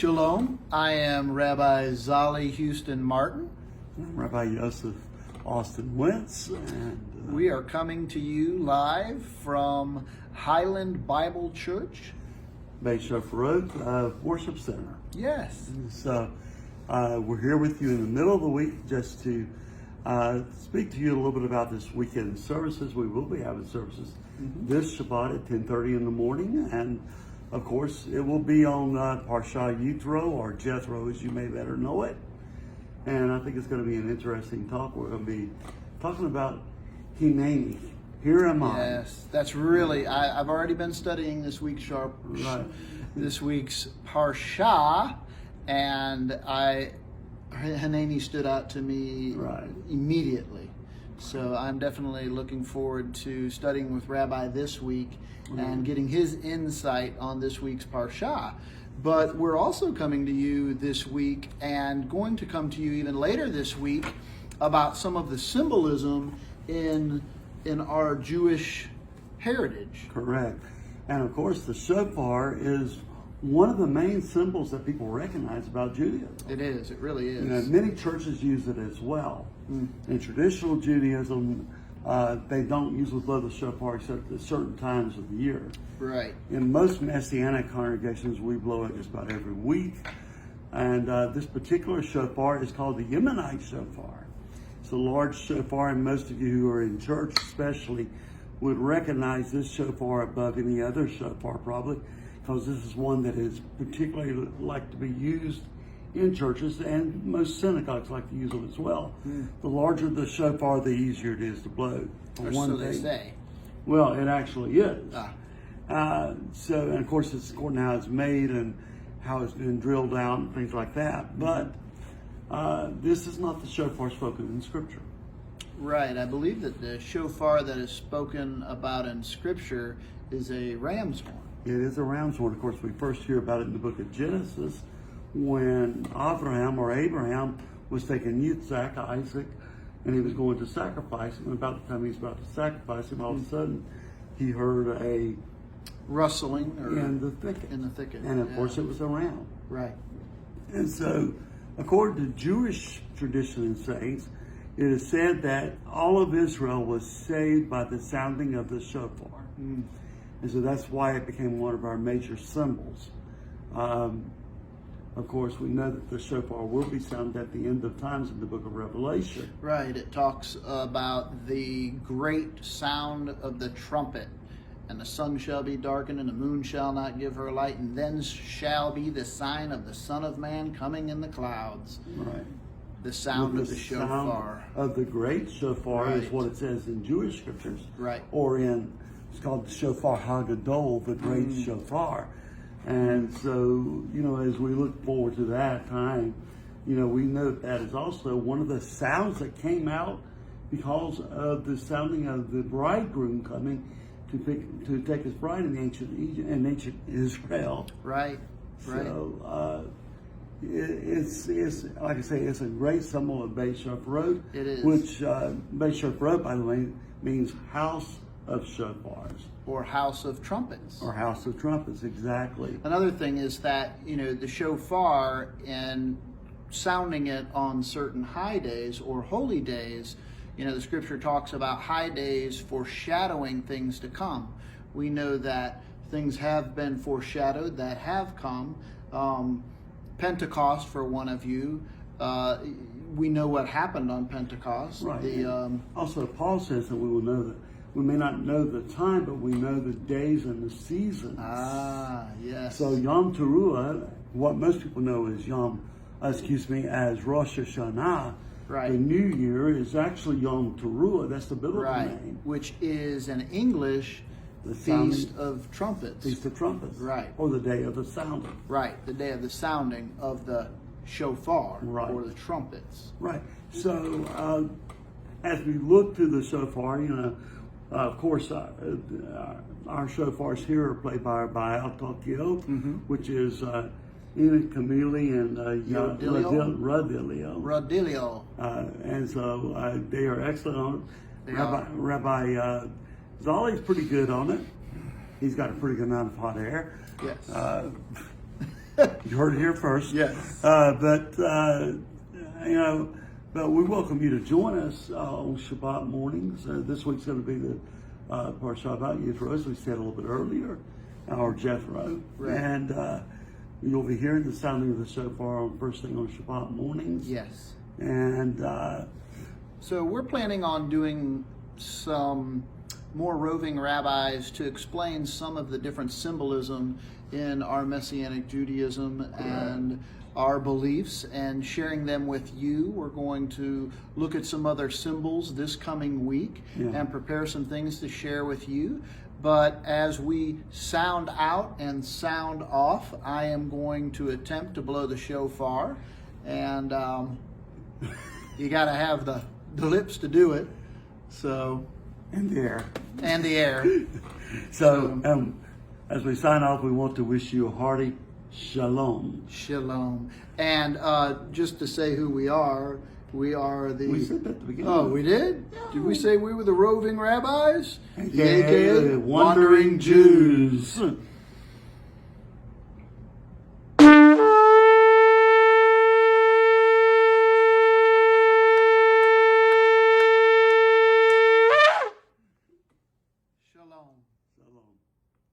Shalom, I am Rabbi Zali Houston Martin. I'm Rabbi Yosef Austin Wentz, and we are coming to you live from Highland Bible Church, Bay Chef Road Worship Center. Yes. So we're here with you in the middle of the week just to speak to you a little bit about this weekend services. We will be having services this Shabbat at 10:30 in the morning, and of course it will be on Parsha Yitro, or Jethro as you may better know it. And I think it's going to be an interesting talk. We're going to be talking about Hineni. Here am I. Yes, that's really, I've already been studying this week's this week's Parsha, and Hineni stood out to me immediately. So I'm definitely looking forward to studying with Rabbi this week and getting his insight on this week's Parsha. But we're also coming to you this week and going to come to you even later this week about some of the symbolism in our Jewish heritage. Correct. And of course the shofar is one of the main symbols that people recognize about Judaism. It is, it really is. You know, many churches use it as well. In traditional Judaism, they don't usually blow the shofar except at certain times of the year. Right. In most Messianic congregations, we blow it just about every week. And this particular shofar is called the Yemenite shofar. It's a large shofar, and most of you who are in church especially would recognize this shofar above any other shofar probably, because this is one that is particularly like to be used in churches, and most synagogues like to use them as well. The larger the shofar, the easier it is to blow. Or so they say. Well, it actually is. So, and of course, it's according to how it's made and how it's been drilled out and things like that. But this is not the shofar spoken in Scripture. Right. I believe that the shofar that is spoken about in Scripture is a ram's horn. It is a ram's horn. Of course, we first hear about it in the book of Genesis when Abraham was taking Yitzhak, Isaac, and he was going to sacrifice him. And about the time he was about to sacrifice him, all of a sudden he heard a rustling in the thicket. And of course it was a ram. Right. And so, according to Jewish tradition and sayings, it is said that all of Israel was saved by the sounding of the shofar. And so that's why it became one of our major symbols. Of course, we know that the shofar will be sounded at the end of times in the book of Revelation. Right. It talks about the great sound of the trumpet. And the sun shall be darkened, and the moon shall not give her light, and then shall be the sign of the Son of Man coming in the clouds. Right. The sound of the shofar. Of the great shofar is what it says in Jewish scriptures. Right. Or it's called the shofar hagadol, the great shofar. And so, as we look forward to that time, we know that is also one of the sounds that came out because of the sounding of the bridegroom coming to take his bride in ancient Israel. Right. So it's like I say, it's a great symbol of Bay Chef Road. It is. Which Bay Chef Road, by the way, means house of shofars. Or house of trumpets. Or house of trumpets, exactly. Another thing is that, the shofar, and sounding it on certain high days or holy days, the scripture talks about high days foreshadowing things to come. We know that things have been foreshadowed that have come. Pentecost, for one of you, we know what happened on Pentecost. Right. Also, Paul says that we will know that we may not know the time, but we know the days and the seasons. Yes. So Yom Teruah, what most people know as as Rosh Hashanah. Right. The New Year is actually Yom Teruah. That's the biblical name. Which is in English the Feast of Trumpets. Feast of Trumpets. Right. Or the day of the sounding. Right. The day of the sounding of the shofar. Right. Or the trumpets. Right. So as we look to the shofar, of course, our shofars here are played by our Baal Tokyo, which is Enoch Kamili and Radilio. And so they are excellent on it. Rabbi Zali's pretty good on it. He's got a pretty good amount of hot air. Yes. You heard it here first. Yes. But we welcome you to join us on Shabbat mornings. This week's going to be the Parsha Yitro, as we said a little bit earlier, our Jethro. Right. And you'll be hearing the sounding of the shofar on first thing on Shabbat mornings. Yes. And so we're planning on doing some more roving rabbis to explain some of the different symbolism in our Messianic Judaism and our beliefs, and sharing them with you. We're going to look at some other symbols this coming week and prepare some things to share with you. But as we sound out and sound off, I am going to attempt to blow the shofar, and you got to have the lips to do it. So, and the air. And the air. So, as we sign off, we want to wish you a hearty Shalom. Shalom. And just to say who we are the... We said that at the beginning. Oh, we did? Yeah. Did we say we were the Roving Rabbis? AKA the Wandering Jews.